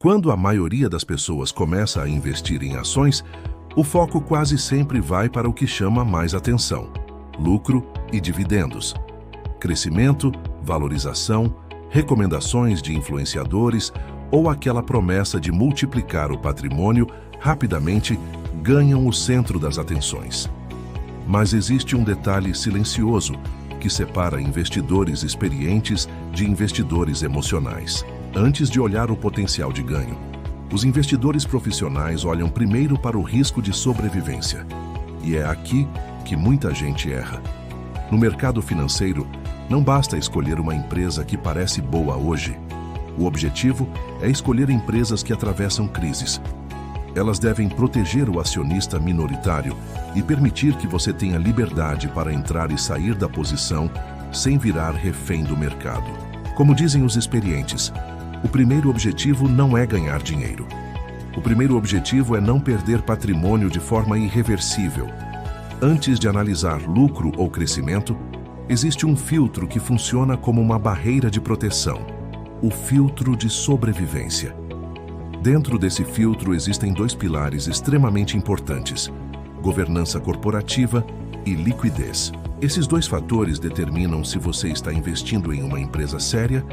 Quando a maioria das pessoas começa a investir em ações, o foco quase sempre vai para o que chama mais atenção: lucro e dividendos. Crescimento, valorização, recomendações de influenciadores ou aquela promessa de multiplicar o patrimônio rapidamente ganham o centro das atenções. Mas existe um detalhe silencioso que separa investidores experientes de investidores emocionais. Antes de olhar o potencial de ganho, os investidores profissionais olham primeiro para o risco de sobrevivência. E é aqui que muita gente erra. No mercado financeiro, não basta escolher uma empresa que parece boa hoje. O objetivo é escolher empresas que atravessam crises. Elas devem proteger o acionista minoritário e permitir que você tenha liberdade para entrar e sair da posição sem virar refém do mercado. Como dizem os experientes, o primeiro objetivo não é ganhar dinheiro. O primeiro objetivo é não perder patrimônio de forma irreversível. Antes de analisar lucro ou crescimento, existe um filtro que funciona como uma barreira de proteção: o filtro de sobrevivência. Dentro desse filtro existem dois pilares extremamente importantes: governança corporativa e liquidez. Esses dois fatores determinam se você está investindo em uma empresa séria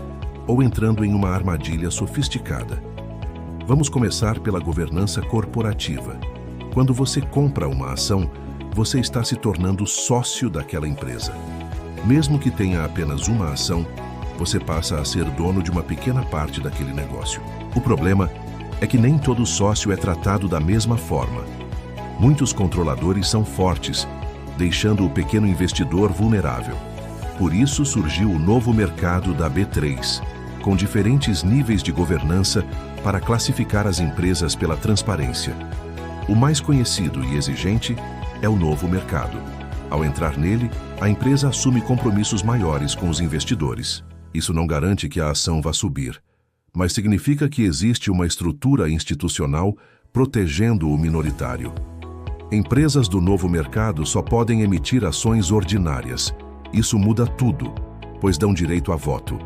ou entrando em uma armadilha sofisticada. Vamos começar pela governança corporativa. Quando você compra uma ação, você está se tornando sócio daquela empresa. Mesmo que tenha apenas uma ação, você passa a ser dono de uma pequena parte daquele negócio. O problema é que nem todo sócio é tratado da mesma forma. Muitos controladores são fortes, deixando o pequeno investidor vulnerável. Por isso surgiu o novo mercado da B3, com diferentes níveis de governança para classificar as empresas pela transparência. O mais conhecido e exigente é o novo mercado. Ao entrar nele, a empresa assume compromissos maiores com os investidores. Isso não garante que a ação vá subir, mas significa que existe uma estrutura institucional protegendo o minoritário. Empresas do novo mercado só podem emitir ações ordinárias. Isso muda tudo, pois dão direito a voto.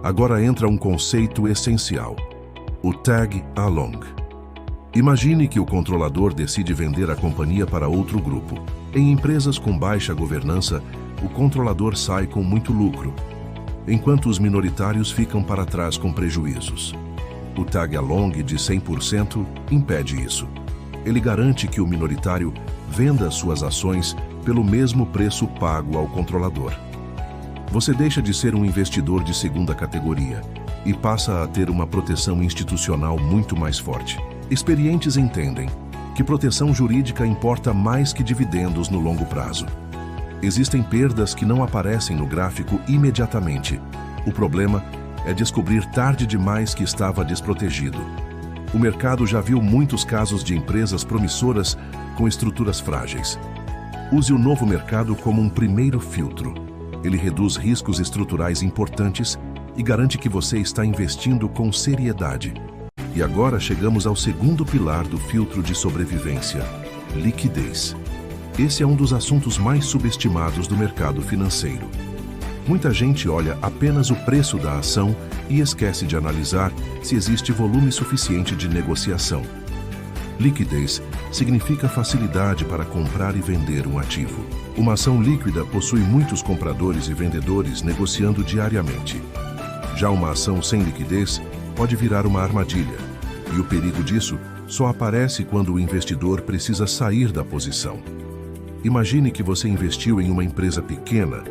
Agora entra um conceito essencial: o tag along. Imagine que o controlador decide vender a companhia para outro grupo. Em empresas com baixa governança, o controlador sai com muito lucro, enquanto os minoritários ficam para trás com prejuízos. O tag along de 100% impede isso. Ele garante que o minoritário venda suas ações pelo mesmo preço pago ao controlador. Você deixa de ser um investidor de segunda categoria e passa a ter uma proteção institucional muito mais forte. Experientes entendem que proteção jurídica importa mais que dividendos no longo prazo. Existem perdas que não aparecem no gráfico imediatamente. O problema é descobrir tarde demais que estava desprotegido. O mercado já viu muitos casos de empresas promissoras com estruturas frágeis. Use o novo mercado como um primeiro filtro. Ele reduz riscos estruturais importantes e garante que você está investindo com seriedade. E agora chegamos ao segundo pilar do filtro de sobrevivência: liquidez. Esse é um dos assuntos mais subestimados do mercado financeiro. Muita gente olha apenas o preço da ação e esquece de analisar se existe volume suficiente de negociação. Liquidez significa facilidade para comprar e vender um ativo. Uma ação líquida possui muitos compradores e vendedores negociando diariamente. Já uma ação sem liquidez pode virar uma armadilha, e o perigo disso só aparece quando o investidor precisa sair da posição. Imagine que você investiu em uma empresa pequena,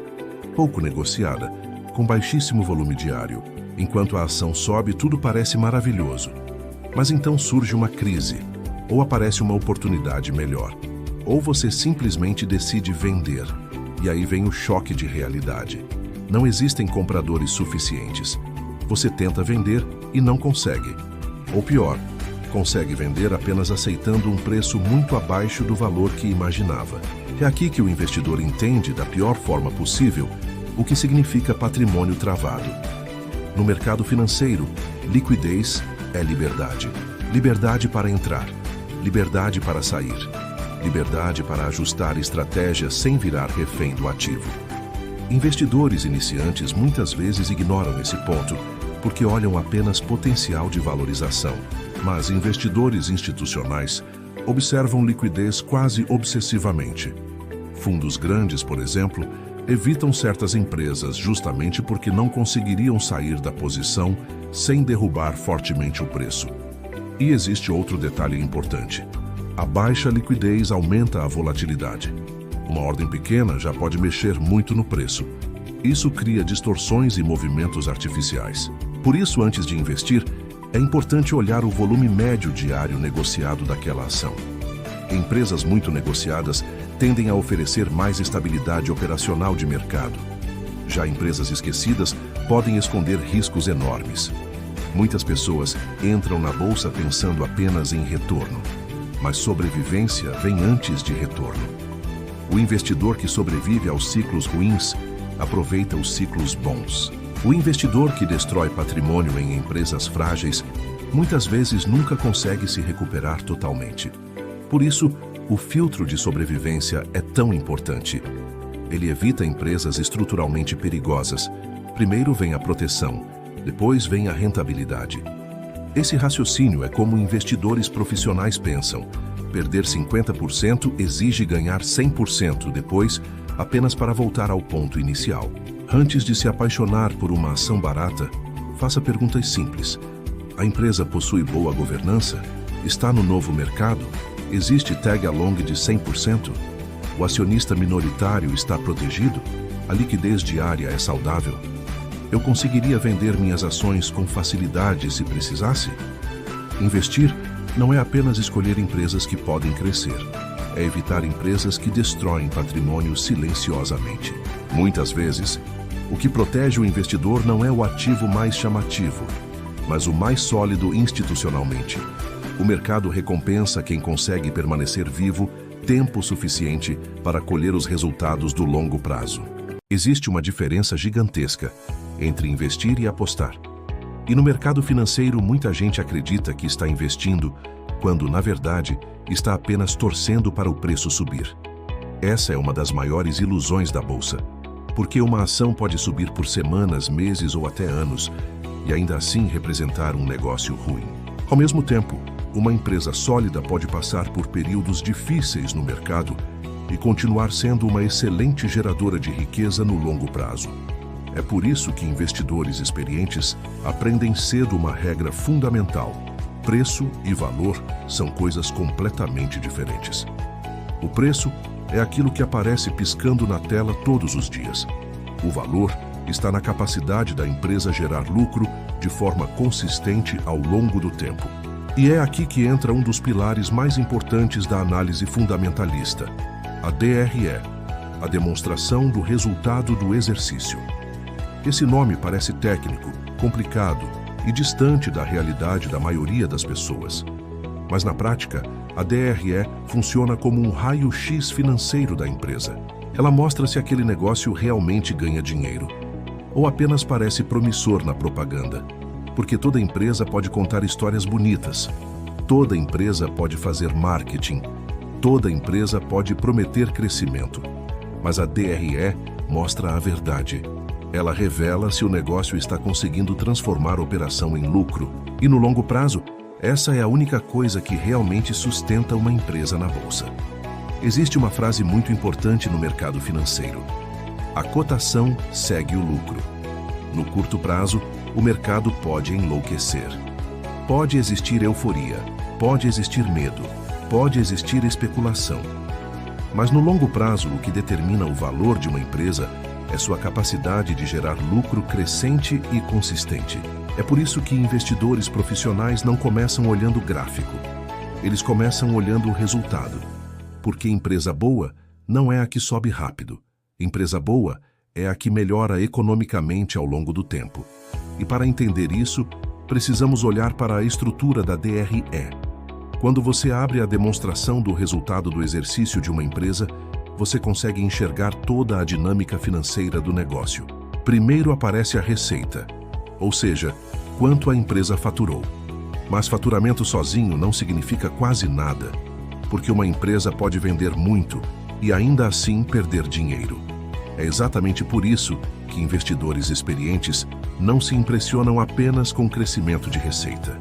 pouco negociada, com baixíssimo volume diário. Enquanto a ação sobe, tudo parece maravilhoso. Mas então surge uma crise, ou aparece uma oportunidade melhor, ou você simplesmente decide vender. E aí vem o choque de realidade. Não existem compradores suficientes. Você tenta vender e não consegue. Ou pior, consegue vender apenas aceitando um preço muito abaixo do valor que imaginava. É aqui que o investidor entende, da pior forma possível, o que significa patrimônio travado. No mercado financeiro, liquidez é liberdade. Liberdade para entrar, liberdade para sair, liberdade para ajustar estratégias sem virar refém do ativo. Investidores iniciantes muitas vezes ignoram esse ponto, porque olham apenas potencial de valorização. Mas investidores institucionais observam liquidez quase obsessivamente. Fundos grandes, por exemplo, evitam certas empresas justamente porque não conseguiriam sair da posição sem derrubar fortemente o preço. E existe outro detalhe importante. A baixa liquidez aumenta a volatilidade. Uma ordem pequena já pode mexer muito no preço. Isso cria distorções e movimentos artificiais. Por isso, antes de investir, é importante olhar o volume médio diário negociado daquela ação. Empresas muito negociadas tendem a oferecer mais estabilidade operacional de mercado. Já empresas esquecidas podem esconder riscos enormes. Muitas pessoas entram na bolsa pensando apenas em retorno, mas sobrevivência vem antes de retorno. O investidor que sobrevive aos ciclos ruins aproveita os ciclos bons. O investidor que destrói patrimônio em empresas frágeis muitas vezes nunca consegue se recuperar totalmente. Por isso, o filtro de sobrevivência é tão importante. Ele evita empresas estruturalmente perigosas. Primeiro vem a proteção, depois vem a rentabilidade. Esse raciocínio é como investidores profissionais pensam. Perder 50% exige ganhar 100% depois, apenas para voltar ao ponto inicial. Antes de se apaixonar por uma ação barata, faça perguntas simples. A empresa possui boa governança? Está no novo mercado? Existe tag along de 100%? O acionista minoritário está protegido? A liquidez diária é saudável? Eu conseguiria vender minhas ações com facilidade se precisasse? Investir não é apenas escolher empresas que podem crescer. É evitar empresas que destroem patrimônio silenciosamente. Muitas vezes, o que protege o investidor não é o ativo mais chamativo, mas o mais sólido institucionalmente. O mercado recompensa quem consegue permanecer vivo tempo suficiente para colher os resultados do longo prazo. Existe uma diferença gigantesca entre investir e apostar. E no mercado financeiro, muita gente acredita que está investindo, quando, na verdade, está apenas torcendo para o preço subir. Essa é uma das maiores ilusões da bolsa, porque uma ação pode subir por semanas, meses ou até anos, e ainda assim representar um negócio ruim. Ao mesmo tempo, uma empresa sólida pode passar por períodos difíceis no mercado e continuar sendo uma excelente geradora de riqueza no longo prazo. É por isso que investidores experientes aprendem cedo uma regra fundamental: preço e valor são coisas completamente diferentes. O preço é aquilo que aparece piscando na tela todos os dias. O valor está na capacidade da empresa gerar lucro de forma consistente ao longo do tempo. E é aqui que entra um dos pilares mais importantes da análise fundamentalista, a DRE, a demonstração do resultado do exercício. Esse nome parece técnico, complicado e distante da realidade da maioria das pessoas. Mas na prática, a DRE funciona como um raio-x financeiro da empresa. Ela mostra se aquele negócio realmente ganha dinheiro, ou apenas parece promissor na propaganda. Porque toda empresa pode contar histórias bonitas, toda empresa pode fazer marketing, toda empresa pode prometer crescimento. Mas a DRE mostra a verdade. Ela revela se o negócio está conseguindo transformar a operação em lucro. E no longo prazo, essa é a única coisa que realmente sustenta uma empresa na bolsa. Existe uma frase muito importante no mercado financeiro: a cotação segue o lucro. No curto prazo, o mercado pode enlouquecer. Pode existir euforia, pode existir medo, pode existir especulação. Mas no longo prazo, o que determina o valor de uma empresa é sua capacidade de gerar lucro crescente e consistente. É por isso que investidores profissionais não começam olhando o gráfico. Eles começam olhando o resultado. Porque empresa boa não é a que sobe rápido. Empresa boa é a que melhora economicamente ao longo do tempo. E para entender isso, precisamos olhar para a estrutura da DRE. Quando você abre a demonstração do resultado do exercício de uma empresa, você consegue enxergar toda a dinâmica financeira do negócio. Primeiro aparece a receita, ou seja, quanto a empresa faturou. Mas faturamento sozinho não significa quase nada, porque uma empresa pode vender muito e ainda assim perder dinheiro. É exatamente por isso que investidores experientes não se impressionam apenas com o crescimento de receita.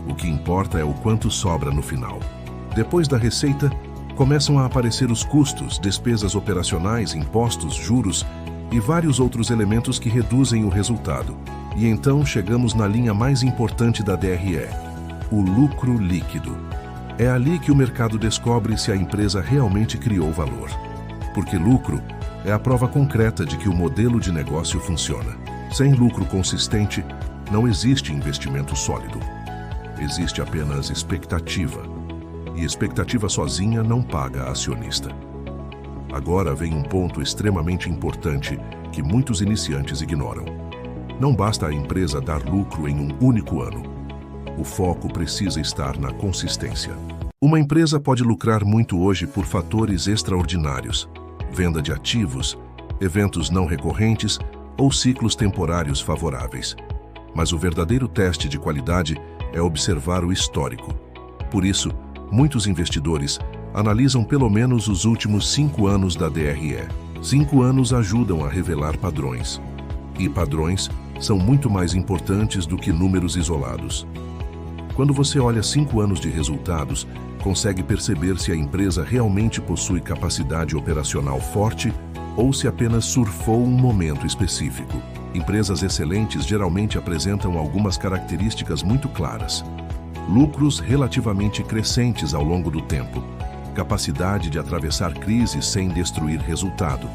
O que importa é o quanto sobra no final. Depois da receita, começam a aparecer os custos, despesas operacionais, impostos, juros e vários outros elementos que reduzem o resultado. E então chegamos na linha mais importante da DRE, o lucro líquido. É ali que o mercado descobre se a empresa realmente criou valor. Porque lucro é a prova concreta de que o modelo de negócio funciona. Sem lucro consistente, não existe investimento sólido. Existe apenas expectativa. E expectativa sozinha não paga acionista. Agora vem um ponto extremamente importante que muitos iniciantes ignoram. Não basta a empresa dar lucro em um único ano. O foco precisa estar na consistência. Uma empresa pode lucrar muito hoje por fatores extraordinários, venda de ativos, eventos não recorrentes ou ciclos temporários favoráveis. Mas o verdadeiro teste de qualidade é observar o histórico. Por isso, muitos investidores analisam pelo menos os últimos 5 anos da DRE. 5 anos ajudam a revelar padrões. E padrões são muito mais importantes do que números isolados. Quando você olha 5 anos de resultados, consegue perceber se a empresa realmente possui capacidade operacional forte ou se apenas surfou um momento específico. Empresas excelentes geralmente apresentam algumas características muito claras. Lucros relativamente crescentes ao longo do tempo, capacidade de atravessar crises sem destruir resultado,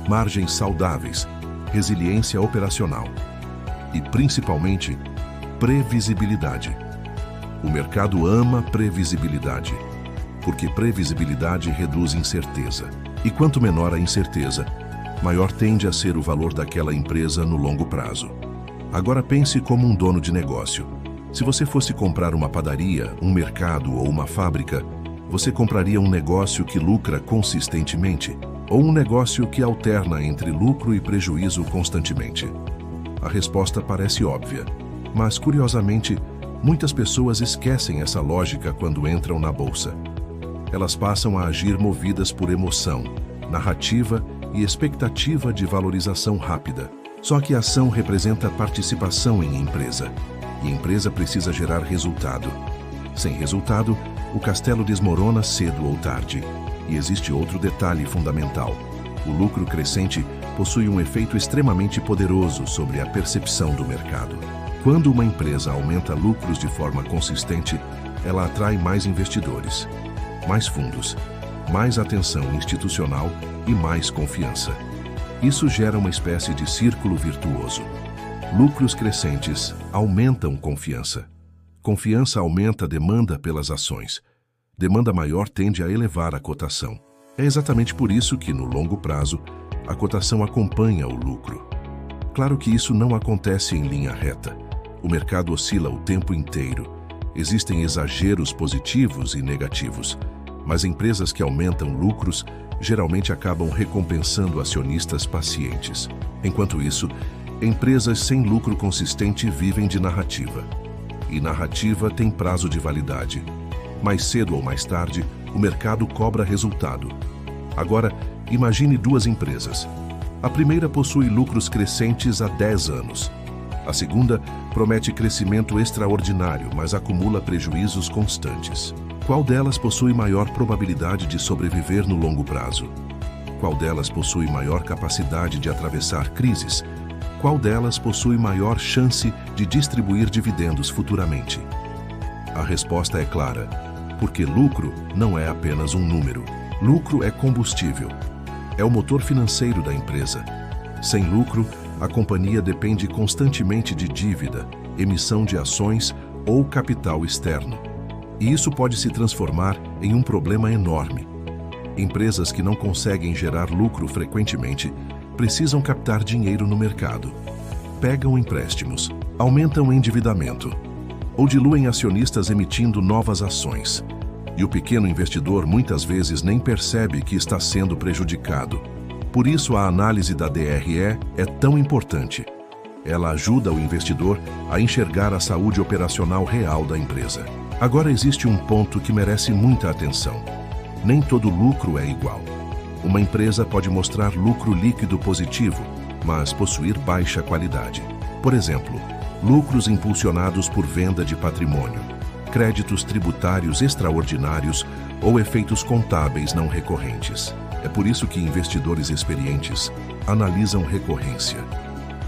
margens saudáveis, resiliência operacional e, principalmente, previsibilidade. O mercado ama previsibilidade, porque previsibilidade reduz incerteza. E quanto menor a incerteza, maior tende a ser o valor daquela empresa no longo prazo. Agora pense como um dono de negócio. Se você fosse comprar uma padaria, um mercado ou uma fábrica, você compraria um negócio que lucra consistentemente ou um negócio que alterna entre lucro e prejuízo constantemente? A resposta parece óbvia, mas curiosamente, muitas pessoas esquecem essa lógica quando entram na bolsa. Elas passam a agir movidas por emoção, narrativa e expectativa de valorização rápida. Só que a ação representa participação em empresa, e a empresa precisa gerar resultado. Sem resultado, o castelo desmorona cedo ou tarde. E existe outro detalhe fundamental. O lucro crescente possui um efeito extremamente poderoso sobre a percepção do mercado. Quando uma empresa aumenta lucros de forma consistente, ela atrai mais investidores, mais fundos, mais atenção institucional e mais confiança. Isso gera uma espécie de círculo virtuoso. Lucros crescentes aumentam confiança. Confiança aumenta a demanda pelas ações. Demanda maior tende a elevar a cotação. É exatamente por isso que, no longo prazo, a cotação acompanha o lucro. Claro que isso não acontece em linha reta. O mercado oscila o tempo inteiro. Existem exageros positivos e negativos, mas empresas que aumentam lucros geralmente acabam recompensando acionistas pacientes. Enquanto isso, empresas sem lucro consistente vivem de narrativa. E narrativa tem prazo de validade. Mais cedo ou mais tarde, o mercado cobra resultado. Agora, imagine 2 empresas. A primeira possui lucros crescentes há 10 anos. A segunda promete crescimento extraordinário, mas acumula prejuízos constantes. Qual delas possui maior probabilidade de sobreviver no longo prazo? Qual delas possui maior capacidade de atravessar crises? Qual delas possui maior chance de distribuir dividendos futuramente? A resposta é clara, porque lucro não é apenas um número. Lucro é combustível. É o motor financeiro da empresa. Sem lucro, a companhia depende constantemente de dívida, emissão de ações ou capital externo. E isso pode se transformar em um problema enorme. Empresas que não conseguem gerar lucro frequentemente precisam captar dinheiro no mercado. Pegam empréstimos, aumentam o endividamento ou diluem acionistas emitindo novas ações. E o pequeno investidor muitas vezes nem percebe que está sendo prejudicado. Por isso, a análise da DRE é tão importante. Ela ajuda o investidor a enxergar a saúde operacional real da empresa. Agora existe um ponto que merece muita atenção. Nem todo lucro é igual. Uma empresa pode mostrar lucro líquido positivo, mas possuir baixa qualidade. Por exemplo, lucros impulsionados por venda de patrimônio, créditos tributários extraordinários ou efeitos contábeis não recorrentes. É por isso que investidores experientes analisam recorrência.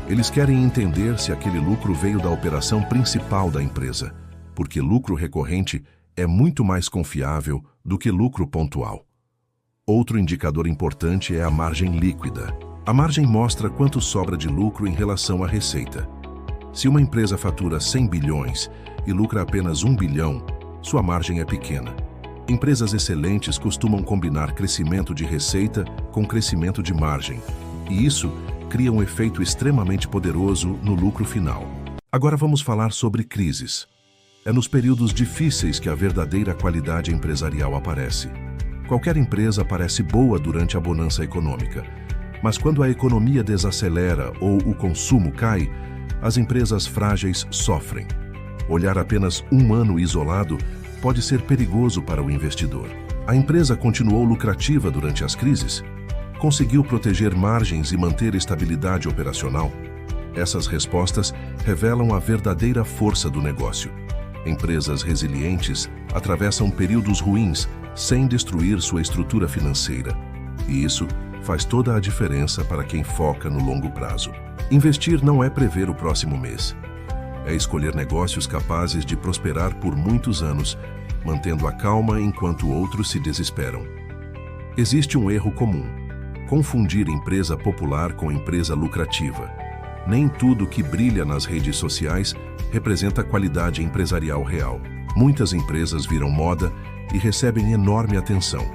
Eles querem entender se aquele lucro veio da operação principal da empresa, porque lucro recorrente é muito mais confiável do que lucro pontual. Outro indicador importante é a margem líquida. A margem mostra quanto sobra de lucro em relação à receita. Se uma empresa fatura 100 bilhões e lucra apenas 1 bilhão, sua margem é pequena. Empresas excelentes costumam combinar crescimento de receita com crescimento de margem, e isso cria um efeito extremamente poderoso no lucro final. Agora vamos falar sobre crises. É nos períodos difíceis que a verdadeira qualidade empresarial aparece. Qualquer empresa parece boa durante a bonança econômica, mas quando a economia desacelera ou o consumo cai, as empresas frágeis sofrem. Olhar apenas um ano isolado pode ser perigoso para o investidor. A empresa continuou lucrativa durante as crises? Conseguiu proteger margens e manter estabilidade operacional? Essas respostas revelam a verdadeira força do negócio. Empresas resilientes atravessam períodos ruins sem destruir sua estrutura financeira. E isso faz toda a diferença para quem foca no longo prazo. Investir não é prever o próximo mês. É escolher negócios capazes de prosperar por muitos anos, mantendo a calma enquanto outros se desesperam. Existe um erro comum: confundir empresa popular com empresa lucrativa. Nem tudo que brilha nas redes sociais representa qualidade empresarial real. Muitas empresas viram moda e recebem enorme atenção.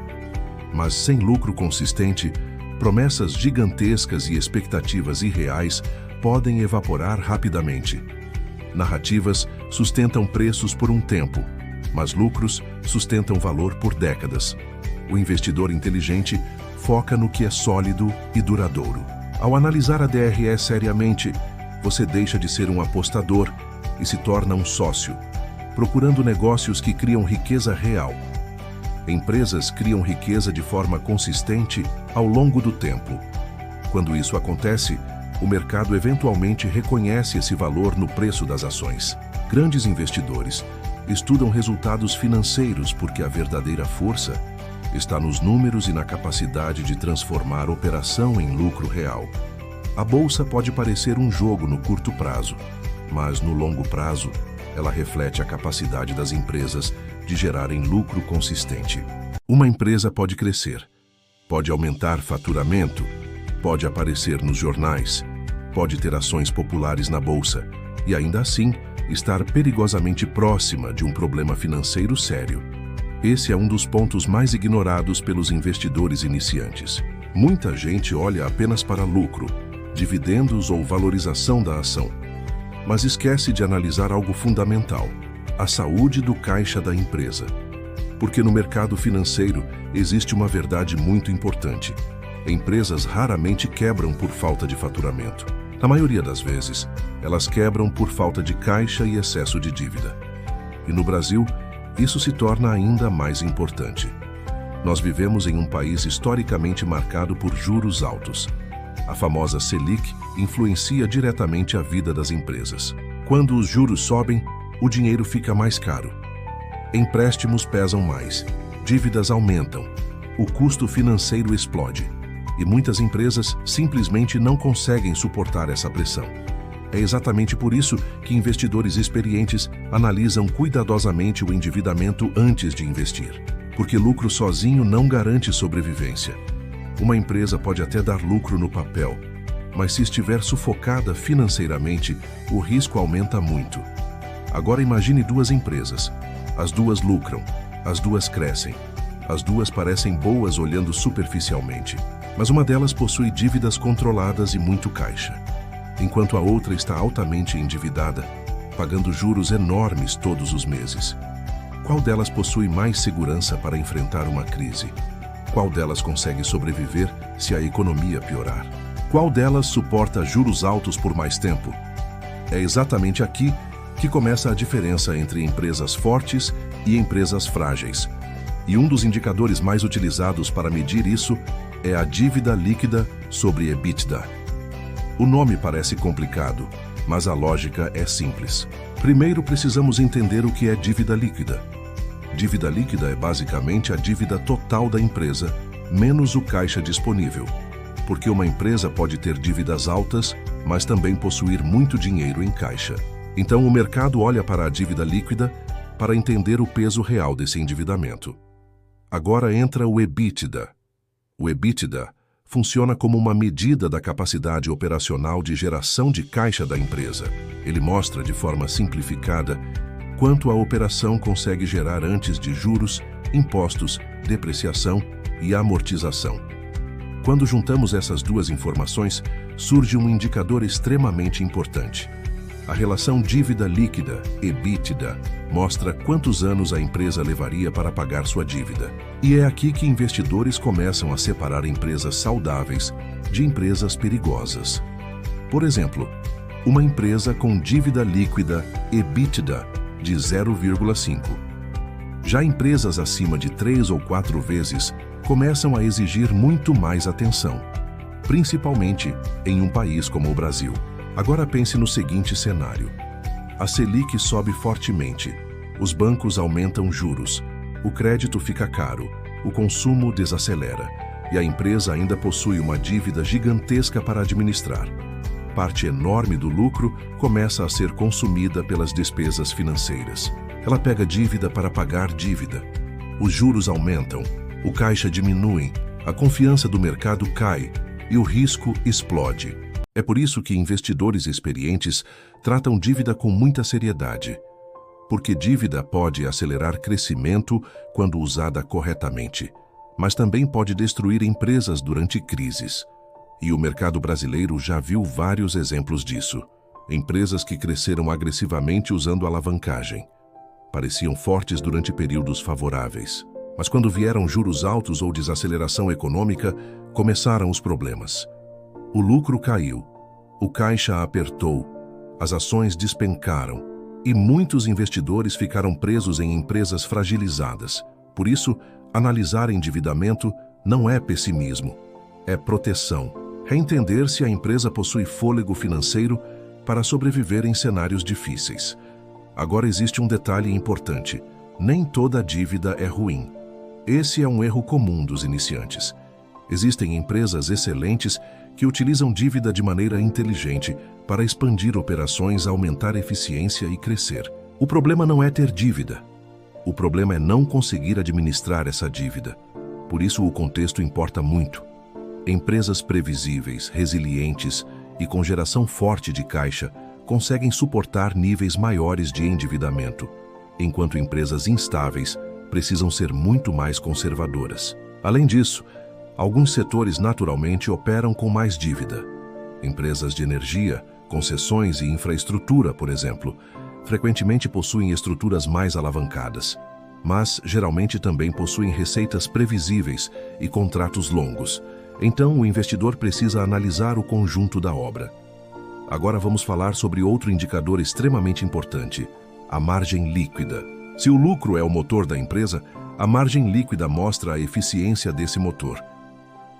Mas sem lucro consistente, promessas gigantescas e expectativas irreais podem evaporar rapidamente. Narrativas sustentam preços por um tempo, mas lucros sustentam valor por décadas. O investidor inteligente foca no que é sólido e duradouro. Ao analisar a DRE seriamente, você deixa de ser um apostador e se torna um sócio, procurando negócios que criam riqueza real. Empresas criam riqueza de forma consistente ao longo do tempo. Quando isso acontece, o mercado eventualmente reconhece esse valor no preço das ações. Grandes investidores estudam resultados financeiros porque a verdadeira força está nos números e na capacidade de transformar operação em lucro real. A bolsa pode parecer um jogo no curto prazo, mas no longo prazo, ela reflete a capacidade das empresas de gerarem lucro consistente. Uma empresa pode crescer, pode aumentar faturamento, pode aparecer nos jornais, pode ter ações populares na bolsa e ainda assim estar perigosamente próxima de um problema financeiro sério. Esse é um dos pontos mais ignorados pelos investidores iniciantes. Muita gente olha apenas para lucro, dividendos ou valorização da ação, mas esquece de analisar algo fundamental: a saúde do caixa da empresa. Porque no mercado financeiro existe uma verdade muito importante: empresas raramente quebram por falta de faturamento. Na maioria das vezes, elas quebram por falta de caixa e excesso de dívida. E no Brasil, isso se torna ainda mais importante. Nós vivemos em um país historicamente marcado por juros altos. A famosa Selic influencia diretamente a vida das empresas. Quando os juros sobem, o dinheiro fica mais caro. Empréstimos pesam mais, dívidas aumentam, o custo financeiro explode. E muitas empresas simplesmente não conseguem suportar essa pressão. É exatamente por isso que investidores experientes analisam cuidadosamente o endividamento antes de investir. Porque lucro sozinho não garante sobrevivência. Uma empresa pode até dar lucro no papel, mas se estiver sufocada financeiramente, o risco aumenta muito. Agora imagine duas empresas. As duas lucram, as duas crescem, as duas parecem boas olhando superficialmente, mas uma delas possui dívidas controladas e muito caixa, enquanto a outra está altamente endividada, pagando juros enormes todos os meses. Qual delas possui mais segurança para enfrentar uma crise? Qual delas consegue sobreviver se a economia piorar? Qual delas suporta juros altos por mais tempo? É exatamente aqui que começa a diferença entre empresas fortes e empresas frágeis. E um dos indicadores mais utilizados para medir isso é a dívida líquida sobre EBITDA. O nome parece complicado, mas a lógica é simples. Primeiro, precisamos entender o que é dívida líquida. Dívida líquida é basicamente a dívida total da empresa, menos o caixa disponível. Porque uma empresa pode ter dívidas altas, mas também possuir muito dinheiro em caixa. Então, o mercado olha para a dívida líquida para entender o peso real desse endividamento. Agora entra o EBITDA. O EBITDA funciona como uma medida da capacidade operacional de geração de caixa da empresa. Ele mostra de forma simplificada quanto a operação consegue gerar antes de juros, impostos, depreciação e amortização. Quando juntamos essas duas informações, surge um indicador extremamente importante. A relação dívida líquida, EBITDA, mostra quantos anos a empresa levaria para pagar sua dívida. E é aqui que investidores começam a separar empresas saudáveis de empresas perigosas. Por exemplo, uma empresa com dívida líquida, EBITDA, de 0,5. Já empresas acima de 3 ou 4 vezes começam a exigir muito mais atenção, principalmente em um país como o Brasil. Agora pense no seguinte cenário. A Selic sobe fortemente, os bancos aumentam juros, o crédito fica caro, o consumo desacelera e a empresa ainda possui uma dívida gigantesca para administrar. Parte enorme do lucro começa a ser consumida pelas despesas financeiras. Ela pega dívida para pagar dívida. Os juros aumentam, o caixa diminui, a confiança do mercado cai e o risco explode. É por isso que investidores experientes tratam dívida com muita seriedade. Porque dívida pode acelerar crescimento quando usada corretamente, mas também pode destruir empresas durante crises. E o mercado brasileiro já viu vários exemplos disso. Empresas que cresceram agressivamente usando alavancagem. Pareciam fortes durante períodos favoráveis. Mas quando vieram juros altos ou desaceleração econômica, começaram os problemas. O lucro caiu, o caixa apertou, as ações despencaram e muitos investidores ficaram presos em empresas fragilizadas. Por isso, analisar endividamento não é pessimismo, é proteção. É entender se a empresa possui fôlego financeiro para sobreviver em cenários difíceis. Agora existe um detalhe importante: nem toda dívida é ruim. Esse é um erro comum dos iniciantes. Existem empresas excelentes que utilizam dívida de maneira inteligente para expandir operações, aumentar eficiência e crescer. O problema não é ter dívida. O problema é não conseguir administrar essa dívida. Por isso o contexto importa muito. Empresas previsíveis, resilientes e com geração forte de caixa conseguem suportar níveis maiores de endividamento, enquanto empresas instáveis precisam ser muito mais conservadoras. Além disso, alguns setores naturalmente operam com mais dívida. Empresas de energia, concessões e infraestrutura, por exemplo, frequentemente possuem estruturas mais alavancadas, mas geralmente também possuem receitas previsíveis e contratos longos. Então, o investidor precisa analisar o conjunto da obra. Agora vamos falar sobre outro indicador extremamente importante: a margem líquida. Se o lucro é o motor da empresa, a margem líquida mostra a eficiência desse motor.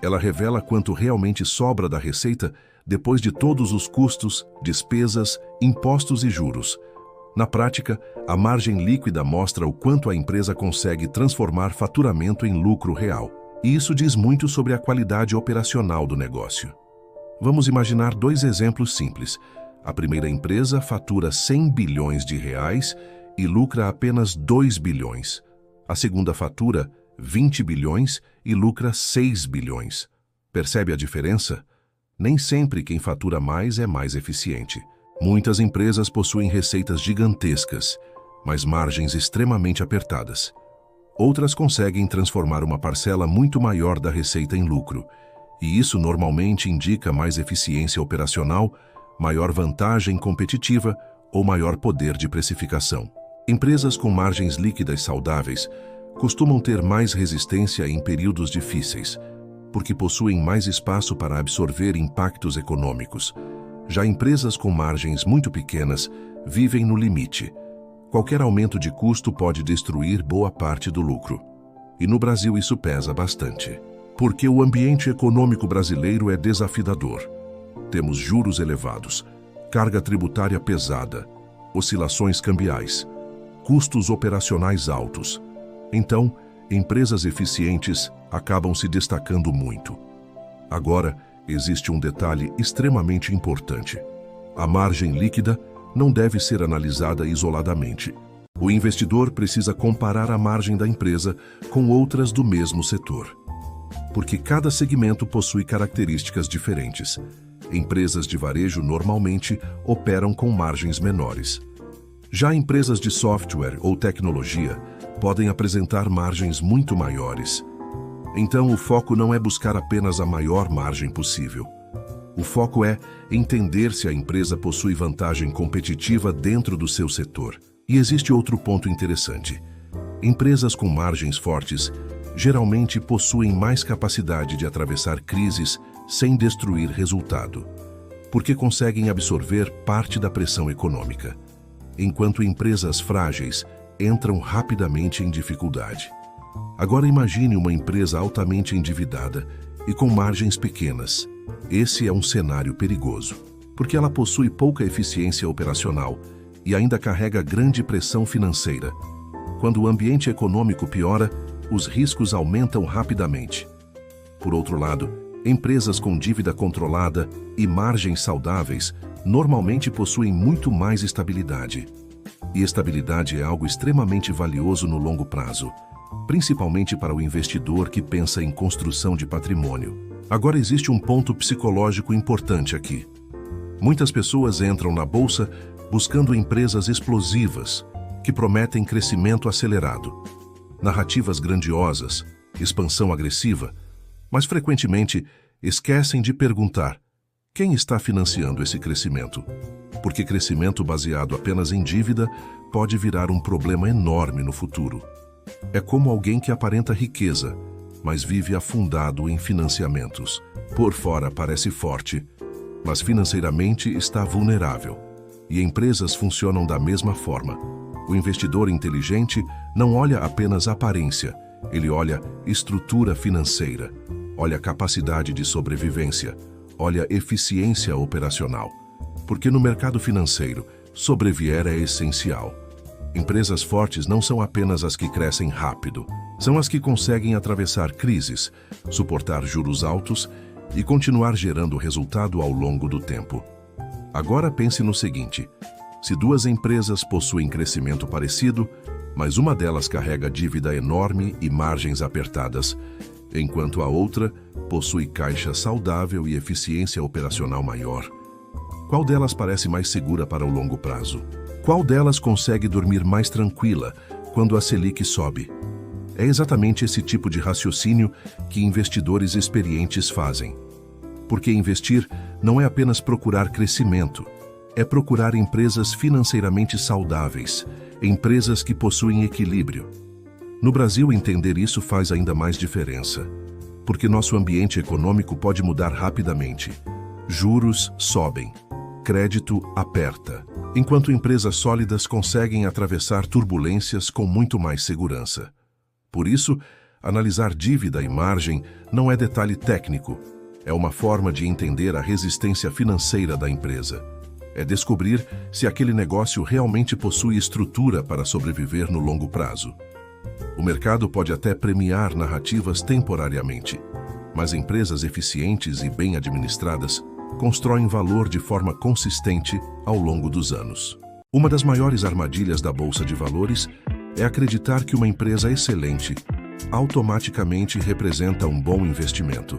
Ela revela quanto realmente sobra da receita depois de todos os custos, despesas, impostos e juros. Na prática, a margem líquida mostra o quanto a empresa consegue transformar faturamento em lucro real. E isso diz muito sobre a qualidade operacional do negócio. Vamos imaginar 2 exemplos simples. A primeira empresa fatura 100 bilhões de reais e lucra apenas 2 bilhões. A segunda fatura 20 bilhões e lucra 6 bilhões. Percebe a diferença? Nem sempre quem fatura mais é mais eficiente. Muitas empresas possuem receitas gigantescas, mas margens extremamente apertadas. Outras conseguem transformar uma parcela muito maior da receita em lucro, e isso normalmente indica mais eficiência operacional, maior vantagem competitiva ou maior poder de precificação. Empresas com margens líquidas saudáveis costumam ter mais resistência em períodos difíceis, porque possuem mais espaço para absorver impactos econômicos. Já empresas com margens muito pequenas vivem no limite. Qualquer aumento de custo pode destruir boa parte do lucro. E no Brasil isso pesa bastante. Porque o ambiente econômico brasileiro é desafiador. Temos juros elevados, carga tributária pesada, oscilações cambiais, custos operacionais altos. Então, empresas eficientes acabam se destacando muito. Agora, existe um detalhe extremamente importante. A margem líquida não deve ser analisada isoladamente. O investidor precisa comparar a margem da empresa com outras do mesmo setor. Porque cada segmento possui características diferentes. Empresas de varejo normalmente operam com margens menores. Já empresas de software ou tecnologia podem apresentar margens muito maiores. Então, o foco não é buscar apenas a maior margem possível. O foco é entender se a empresa possui vantagem competitiva dentro do seu setor. E existe outro ponto interessante. Empresas com margens fortes geralmente possuem mais capacidade de atravessar crises sem destruir resultado, porque conseguem absorver parte da pressão econômica, enquanto empresas frágeis entram rapidamente em dificuldade. Agora imagine uma empresa altamente endividada e com margens pequenas. Esse é um cenário perigoso, porque ela possui pouca eficiência operacional e ainda carrega grande pressão financeira. Quando o ambiente econômico piora, os riscos aumentam rapidamente. Por outro lado, empresas com dívida controlada e margens saudáveis normalmente possuem muito mais estabilidade. E estabilidade é algo extremamente valioso no longo prazo, principalmente para o investidor que pensa em construção de patrimônio. Agora existe um ponto psicológico importante aqui. Muitas pessoas entram na bolsa buscando empresas explosivas, que prometem crescimento acelerado, narrativas grandiosas, expansão agressiva, mas frequentemente esquecem de perguntar: quem está financiando esse crescimento? Porque crescimento baseado apenas em dívida pode virar um problema enorme no futuro. É como alguém que aparenta riqueza, mas vive afundado em financiamentos. Por fora parece forte, mas financeiramente está vulnerável. E empresas funcionam da mesma forma. O investidor inteligente não olha apenas a aparência, ele olha estrutura financeira, olha capacidade de sobrevivência, olha eficiência operacional. Porque no mercado financeiro, sobreviver é essencial. Empresas fortes não são apenas as que crescem rápido, são as que conseguem atravessar crises, suportar juros altos e continuar gerando resultado ao longo do tempo. Agora pense no seguinte: se duas empresas possuem crescimento parecido, mas uma delas carrega dívida enorme e margens apertadas, enquanto a outra possui caixa saudável e eficiência operacional maior, qual delas parece mais segura para o longo prazo? Qual delas consegue dormir mais tranquila quando a Selic sobe? É exatamente esse tipo de raciocínio que investidores experientes fazem. Porque investir não é apenas procurar crescimento, é procurar empresas financeiramente saudáveis, empresas que possuem equilíbrio. No Brasil, entender isso faz ainda mais diferença, porque nosso ambiente econômico pode mudar rapidamente. Juros sobem, crédito aperta, enquanto empresas sólidas conseguem atravessar turbulências com muito mais segurança. Por isso, analisar dívida e margem não é detalhe técnico, é uma forma de entender a resistência financeira da empresa. É descobrir se aquele negócio realmente possui estrutura para sobreviver no longo prazo. O mercado pode até premiar narrativas temporariamente, mas empresas eficientes e bem administradas constroem valor de forma consistente ao longo dos anos. Uma das maiores armadilhas da Bolsa de Valores é acreditar que uma empresa excelente automaticamente representa um bom investimento.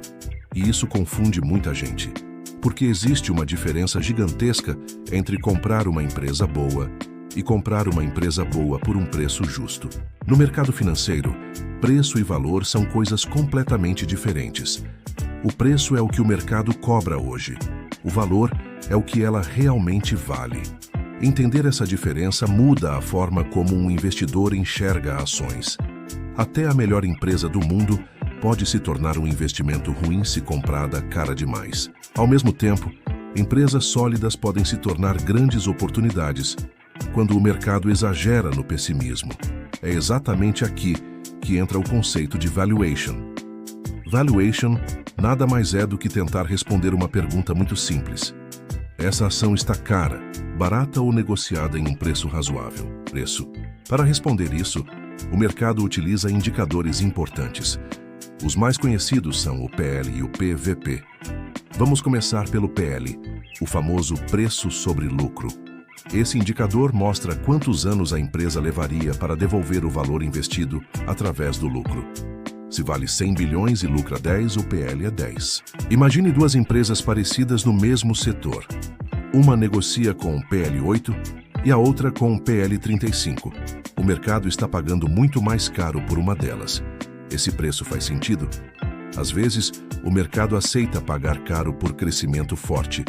E isso confunde muita gente, porque existe uma diferença gigantesca entre comprar uma empresa boa e comprar uma empresa boa por um preço justo. No mercado financeiro, preço e valor são coisas completamente diferentes. O preço é o que o mercado cobra hoje. O valor é o que ela realmente vale. Entender essa diferença muda a forma como um investidor enxerga ações. Até a melhor empresa do mundo pode se tornar um investimento ruim se comprada cara demais. Ao mesmo tempo, empresas sólidas podem se tornar grandes oportunidades quando o mercado exagera no pessimismo. É exatamente aqui que entra o conceito de valuation. Valuation nada mais é do que tentar responder uma pergunta muito simples. Essa ação está cara, barata ou negociada em um preço razoável? Preço. Para responder isso, o mercado utiliza indicadores importantes. Os mais conhecidos são o PL e o PVP. Vamos começar pelo PL, o famoso preço sobre lucro. Esse indicador mostra quantos anos a empresa levaria para devolver o valor investido através do lucro. Se vale 100 bilhões e lucra 10, o PL é 10. Imagine duas empresas parecidas no mesmo setor. Uma negocia com PL 8 e a outra com PL 35. O mercado está pagando muito mais caro por uma delas. Esse preço faz sentido? Às vezes, o mercado aceita pagar caro por crescimento forte.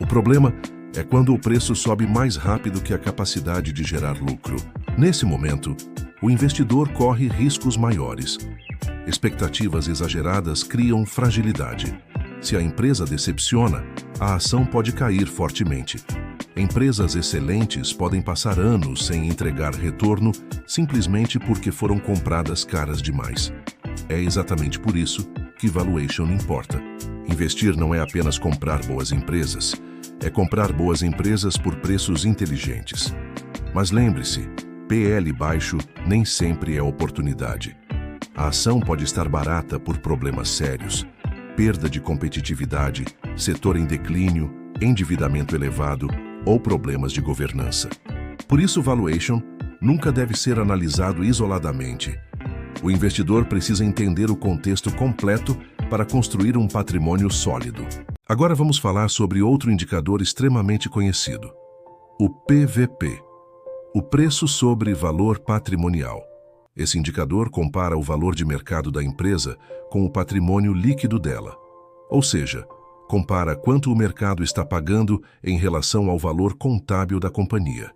O problema é quando o preço sobe mais rápido que a capacidade de gerar lucro. Nesse momento, o investidor corre riscos maiores. Expectativas exageradas criam fragilidade. Se a empresa decepciona, a ação pode cair fortemente. Empresas excelentes podem passar anos sem entregar retorno simplesmente porque foram compradas caras demais. É exatamente por isso que valuation importa. Investir não é apenas comprar boas empresas, é comprar boas empresas por preços inteligentes. Mas lembre-se, PL baixo nem sempre é oportunidade. A ação pode estar barata por problemas sérios, perda de competitividade, setor em declínio, endividamento elevado ou problemas de governança. Por isso, valuation nunca deve ser analisado isoladamente. O investidor precisa entender o contexto completo para construir um patrimônio sólido. Agora vamos falar sobre outro indicador extremamente conhecido, o PVP, o preço sobre valor patrimonial. Esse indicador compara o valor de mercado da empresa com o patrimônio líquido dela, ou seja, compara quanto o mercado está pagando em relação ao valor contábil da companhia.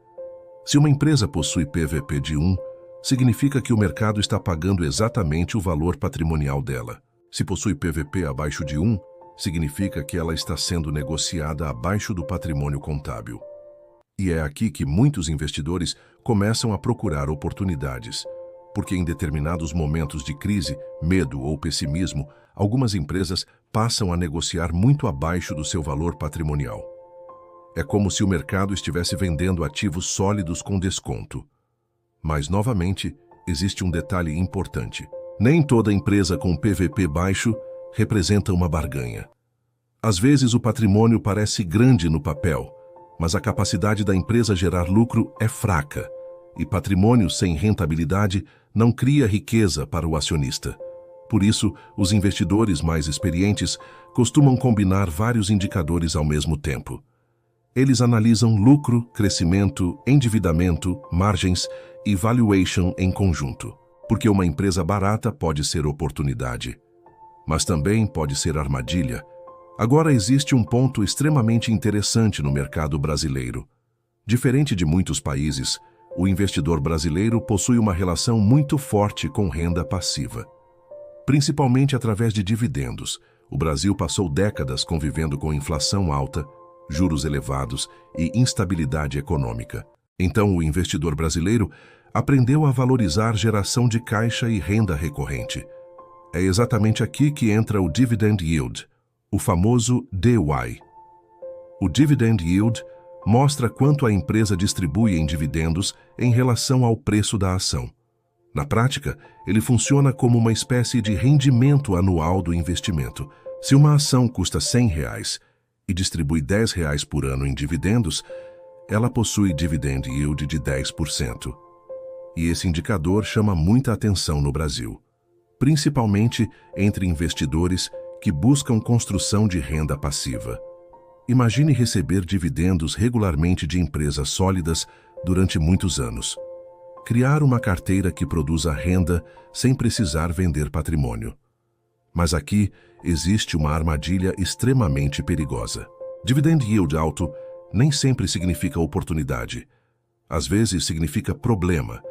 Se uma empresa possui PVP de 1, significa que o mercado está pagando exatamente o valor patrimonial dela. Se possui PVP abaixo de 1, significa que ela está sendo negociada abaixo do patrimônio contábil. E é aqui que muitos investidores começam a procurar oportunidades, porque em determinados momentos de crise, medo ou pessimismo, algumas empresas passam a negociar muito abaixo do seu valor patrimonial. É como se o mercado estivesse vendendo ativos sólidos com desconto. Mas, novamente, existe um detalhe importante. Nem toda empresa com PVP baixo representa uma barganha. Às vezes o patrimônio parece grande no papel, mas a capacidade da empresa gerar lucro é fraca, e patrimônio sem rentabilidade não cria riqueza para o acionista. Por isso, os investidores mais experientes costumam combinar vários indicadores ao mesmo tempo. Eles analisam lucro, crescimento, endividamento, margens e valuation em conjunto, porque uma empresa barata pode ser oportunidade, mas também pode ser armadilha. Agora existe um ponto extremamente interessante no mercado brasileiro. Diferente de muitos países, o investidor brasileiro possui uma relação muito forte com renda passiva. Principalmente através de dividendos, o Brasil passou décadas convivendo com inflação alta, juros elevados e instabilidade econômica. Então, o investidor brasileiro aprendeu a valorizar geração de caixa e renda recorrente. É exatamente aqui que entra o Dividend Yield, o famoso DY. O Dividend Yield mostra quanto a empresa distribui em dividendos em relação ao preço da ação. Na prática, ele funciona como uma espécie de rendimento anual do investimento. Se uma ação custa R$100 e distribui R$10 por ano em dividendos, ela possui Dividend Yield de 10%. E esse indicador chama muita atenção no Brasil, principalmente entre investidores que buscam construção de renda passiva. Imagine receber dividendos regularmente de empresas sólidas durante muitos anos. Criar uma carteira que produza renda sem precisar vender patrimônio. Mas aqui existe uma armadilha extremamente perigosa. Dividend Yield alto nem sempre significa oportunidade. Às vezes significa problema.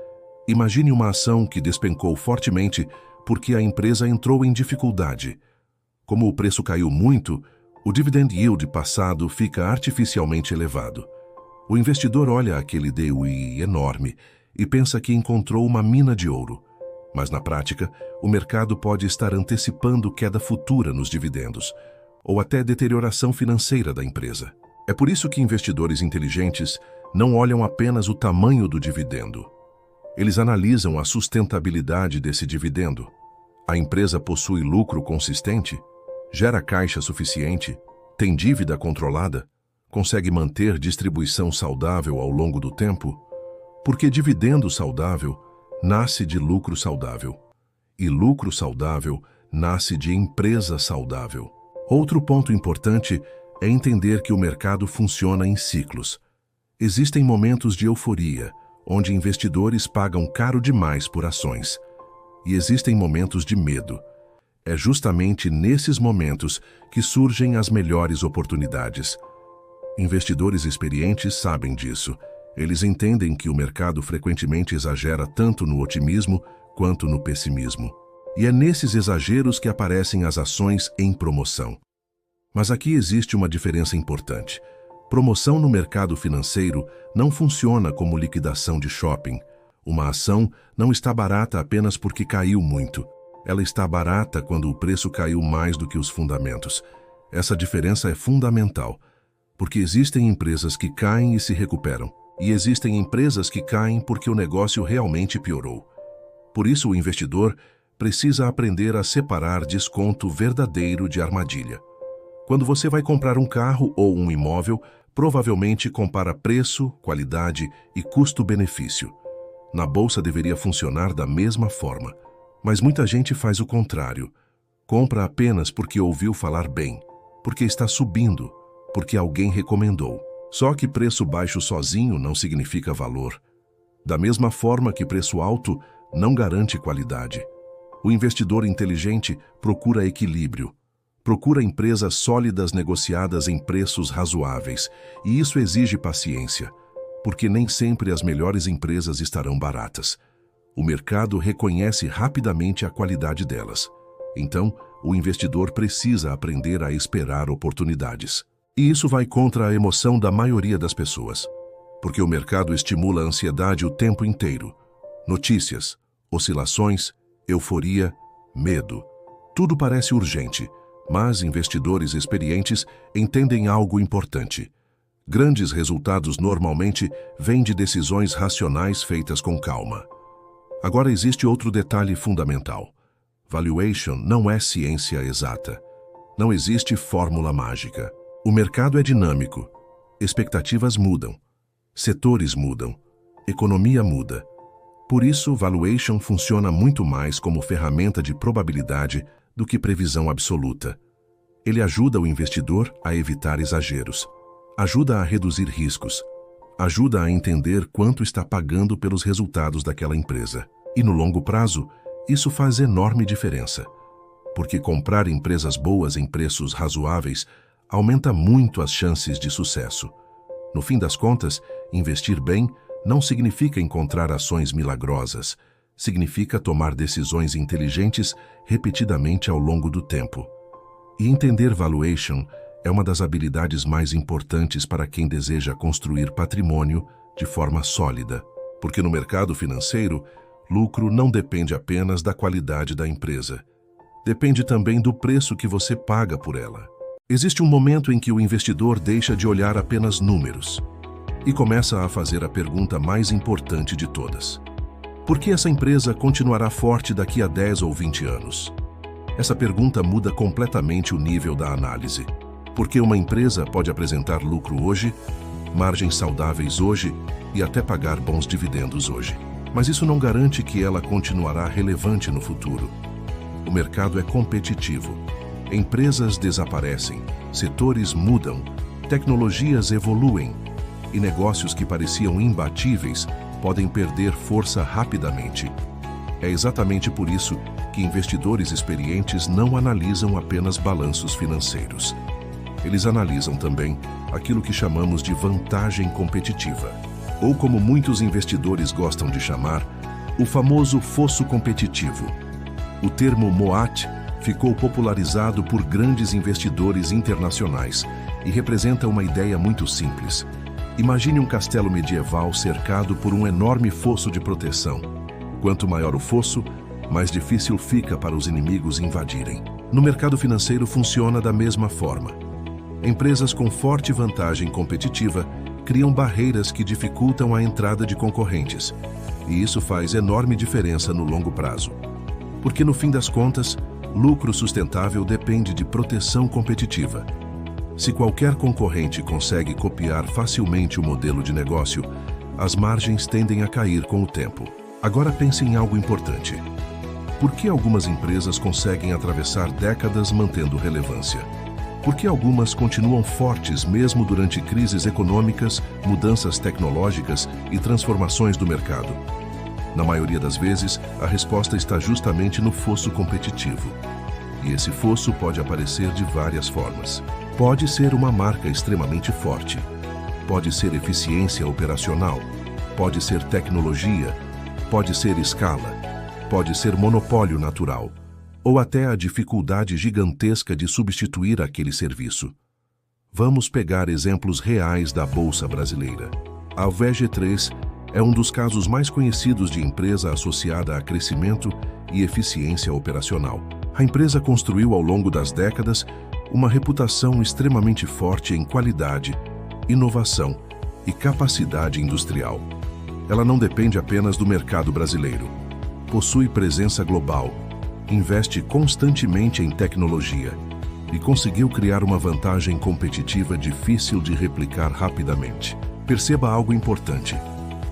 Imagine uma ação que despencou fortemente porque a empresa entrou em dificuldade. Como o preço caiu muito, o Dividend Yield passado fica artificialmente elevado. O investidor olha aquele DY enorme e pensa que encontrou uma mina de ouro. Mas na prática, o mercado pode estar antecipando queda futura nos dividendos, ou até deterioração financeira da empresa. É por isso que investidores inteligentes não olham apenas o tamanho do dividendo. Eles analisam a sustentabilidade desse dividendo. A empresa possui lucro consistente? Gera caixa suficiente? Tem dívida controlada? Consegue manter distribuição saudável ao longo do tempo? Porque dividendo saudável nasce de lucro saudável. E lucro saudável nasce de empresa saudável. Outro ponto importante é entender que o mercado funciona em ciclos. Existem momentos de euforia, onde investidores pagam caro demais por ações. E existem momentos de medo. É justamente nesses momentos que surgem as melhores oportunidades. Investidores experientes sabem disso. Eles entendem que o mercado frequentemente exagera tanto no otimismo quanto no pessimismo. E é nesses exageros que aparecem as ações em promoção. Mas aqui existe uma diferença importante. Promoção no mercado financeiro não funciona como liquidação de shopping. Uma ação não está barata apenas porque caiu muito. Ela está barata quando o preço caiu mais do que os fundamentos. Essa diferença é fundamental, porque existem empresas que caem e se recuperam, e existem empresas que caem porque o negócio realmente piorou. Por isso, o investidor precisa aprender a separar desconto verdadeiro de armadilha. Quando você vai comprar um carro ou um imóvel, provavelmente compara preço, qualidade e custo-benefício. Na bolsa deveria funcionar da mesma forma, mas muita gente faz o contrário. Compra apenas porque ouviu falar bem, porque está subindo, porque alguém recomendou. Só que preço baixo sozinho não significa valor. Da mesma forma que preço alto não garante qualidade. O investidor inteligente procura equilíbrio. Procura empresas sólidas negociadas em preços razoáveis, e isso exige paciência, porque nem sempre as melhores empresas estarão baratas. O mercado reconhece rapidamente a qualidade delas. Então, o investidor precisa aprender a esperar oportunidades. E isso vai contra a emoção da maioria das pessoas, porque o mercado estimula a ansiedade o tempo inteiro. Notícias, oscilações, euforia, medo. Tudo parece urgente, mas investidores experientes entendem algo importante. Grandes resultados normalmente vêm de decisões racionais feitas com calma. Agora existe outro detalhe fundamental. Valuation não é ciência exata. Não existe fórmula mágica. O mercado é dinâmico. Expectativas mudam. Setores mudam. Economia muda. Por isso, valuation funciona muito mais como ferramenta de probabilidade do que previsão absoluta. Ele ajuda o investidor a evitar exageros. Ajuda a reduzir riscos. Ajuda a entender quanto está pagando pelos resultados daquela empresa. E no longo prazo, isso faz enorme diferença. Porque comprar empresas boas em preços razoáveis aumenta muito as chances de sucesso. No fim das contas, investir bem não significa encontrar ações milagrosas. Significa tomar decisões inteligentes repetidamente ao longo do tempo. E entender valuation é uma das habilidades mais importantes para quem deseja construir patrimônio de forma sólida. Porque no mercado financeiro, lucro não depende apenas da qualidade da empresa. Depende também do preço que você paga por ela. Existe um momento em que o investidor deixa de olhar apenas números e começa a fazer a pergunta mais importante de todas. Por que essa empresa continuará forte daqui a 10 ou 20 anos? Essa pergunta muda completamente o nível da análise. Porque uma empresa pode apresentar lucro hoje, margens saudáveis hoje e até pagar bons dividendos hoje. Mas isso não garante que ela continuará relevante no futuro. O mercado é competitivo. Empresas desaparecem, setores mudam, tecnologias evoluem e negócios que pareciam imbatíveis podem perder força rapidamente. É exatamente por isso que investidores experientes não analisam apenas balanços financeiros. Eles analisam também aquilo que chamamos de vantagem competitiva, ou como muitos investidores gostam de chamar, o famoso fosso competitivo. O termo MOAT ficou popularizado por grandes investidores internacionais e representa uma ideia muito simples. Imagine um castelo medieval cercado por um enorme fosso de proteção. Quanto maior o fosso, mais difícil fica para os inimigos invadirem. No mercado financeiro funciona da mesma forma. Empresas com forte vantagem competitiva criam barreiras que dificultam a entrada de concorrentes, e isso faz enorme diferença no longo prazo. Porque no fim das contas, lucro sustentável depende de proteção competitiva. Se qualquer concorrente consegue copiar facilmente o modelo de negócio, as margens tendem a cair com o tempo. Agora pense em algo importante. Por que algumas empresas conseguem atravessar décadas mantendo relevância? Por que algumas continuam fortes mesmo durante crises econômicas, mudanças tecnológicas e transformações do mercado? Na maioria das vezes, a resposta está justamente no fosso competitivo. E esse fosso pode aparecer de várias formas. Pode ser uma marca extremamente forte. Pode ser eficiência operacional. Pode ser tecnologia. Pode ser escala. Pode ser monopólio natural. Ou até a dificuldade gigantesca de substituir aquele serviço. Vamos pegar exemplos reais da Bolsa Brasileira. A VG3 é um dos casos mais conhecidos de empresa associada a crescimento e eficiência operacional. A empresa construiu ao longo das décadas uma reputação extremamente forte em qualidade, inovação e capacidade industrial. Ela não depende apenas do mercado brasileiro. Possui presença global, investe constantemente em tecnologia e conseguiu criar uma vantagem competitiva difícil de replicar rapidamente. Perceba algo importante.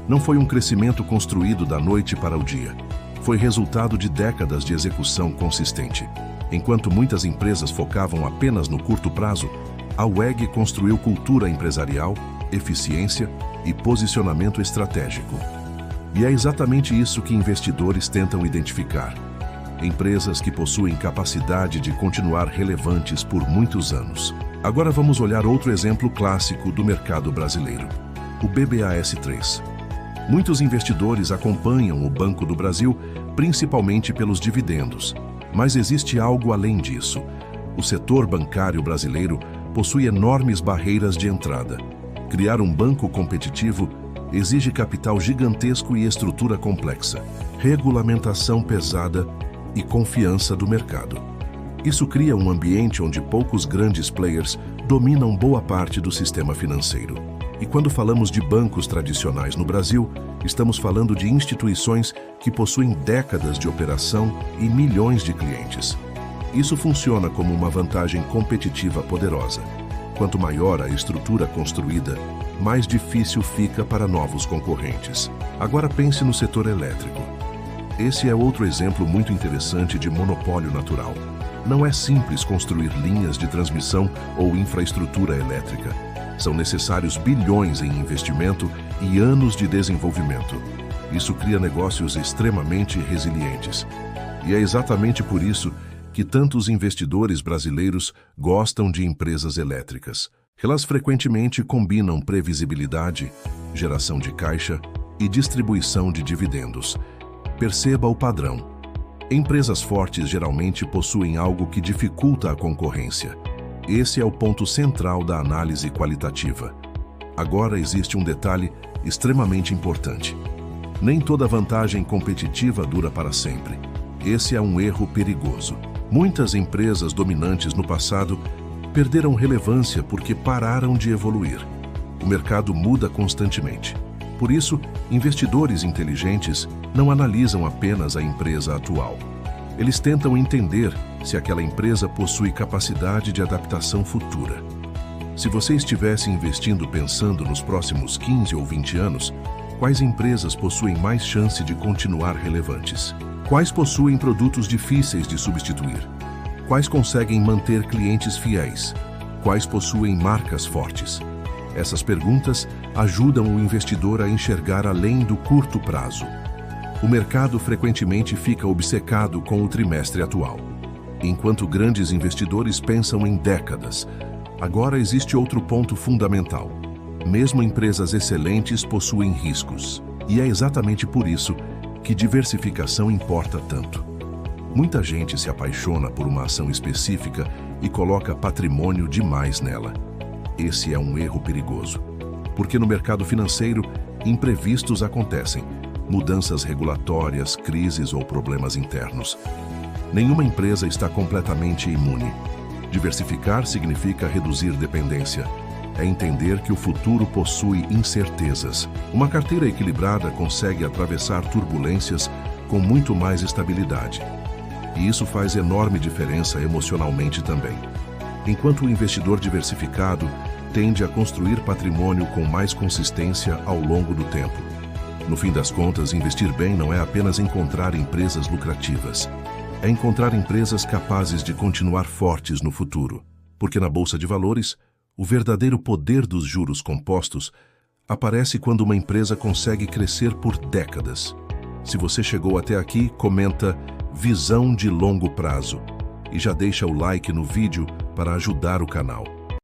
Não foi um crescimento construído da noite para o dia. Foi resultado de décadas de execução consistente. Enquanto muitas empresas focavam apenas no curto prazo, a WEG construiu cultura empresarial, eficiência e posicionamento estratégico. E é exatamente isso que investidores tentam identificar. Empresas que possuem capacidade de continuar relevantes por muitos anos. Agora vamos olhar outro exemplo clássico do mercado brasileiro, o BBAS3. Muitos investidores acompanham o Banco do Brasil principalmente pelos dividendos, mas existe algo além disso. O setor bancário brasileiro possui enormes barreiras de entrada. Criar um banco competitivo exige capital gigantesco e estrutura complexa, regulamentação pesada e confiança do mercado. Isso cria um ambiente onde poucos grandes players dominam boa parte do sistema financeiro. E quando falamos de bancos tradicionais no Brasil, estamos falando de instituições que possuem décadas de operação e milhões de clientes. Isso funciona como uma vantagem competitiva poderosa. Quanto maior a estrutura construída, mais difícil fica para novos concorrentes. Agora pense no setor elétrico. Esse é outro exemplo muito interessante de monopólio natural. Não é simples construir linhas de transmissão ou infraestrutura elétrica. São necessários bilhões em investimento e anos de desenvolvimento. Isso cria negócios extremamente resilientes. E é exatamente por isso que tantos investidores brasileiros gostam de empresas elétricas. Elas frequentemente combinam previsibilidade, geração de caixa e distribuição de dividendos. Perceba o padrão. Empresas fortes geralmente possuem algo que dificulta a concorrência. Esse é o ponto central da análise qualitativa. Agora existe um detalhe extremamente importante. Nem toda vantagem competitiva dura para sempre. Esse é um erro perigoso. Muitas empresas dominantes no passado perderam relevância porque pararam de evoluir. O mercado muda constantemente. Por isso, investidores inteligentes não analisam apenas a empresa atual. Eles tentam entender se aquela empresa possui capacidade de adaptação futura. Se você estivesse investindo pensando nos próximos 15 ou 20 anos, quais empresas possuem mais chance de continuar relevantes? Quais possuem produtos difíceis de substituir? Quais conseguem manter clientes fiéis? Quais possuem marcas fortes? Essas perguntas ajudam o investidor a enxergar além do curto prazo. O mercado frequentemente fica obcecado com o trimestre atual, enquanto grandes investidores pensam em décadas. Agora existe outro ponto fundamental. Mesmo empresas excelentes possuem riscos, e é exatamente por isso que diversificação importa tanto. Muita gente se apaixona por uma ação específica e coloca patrimônio demais nela. Esse é um erro perigoso, porque no mercado financeiro, imprevistos acontecem, mudanças regulatórias, crises ou problemas internos. Nenhuma empresa está completamente imune. Diversificar significa reduzir dependência. É entender que o futuro possui incertezas. Uma carteira equilibrada consegue atravessar turbulências com muito mais estabilidade. E isso faz enorme diferença emocionalmente também. Enquanto o investidor diversificado tende a construir patrimônio com mais consistência ao longo do tempo. No fim das contas, investir bem não é apenas encontrar empresas lucrativas. É encontrar empresas capazes de continuar fortes no futuro. Porque na Bolsa de Valores, o verdadeiro poder dos juros compostos aparece quando uma empresa consegue crescer por décadas. Se você chegou até aqui, comenta "Visão de longo prazo" e já deixa o like no vídeo para ajudar o canal.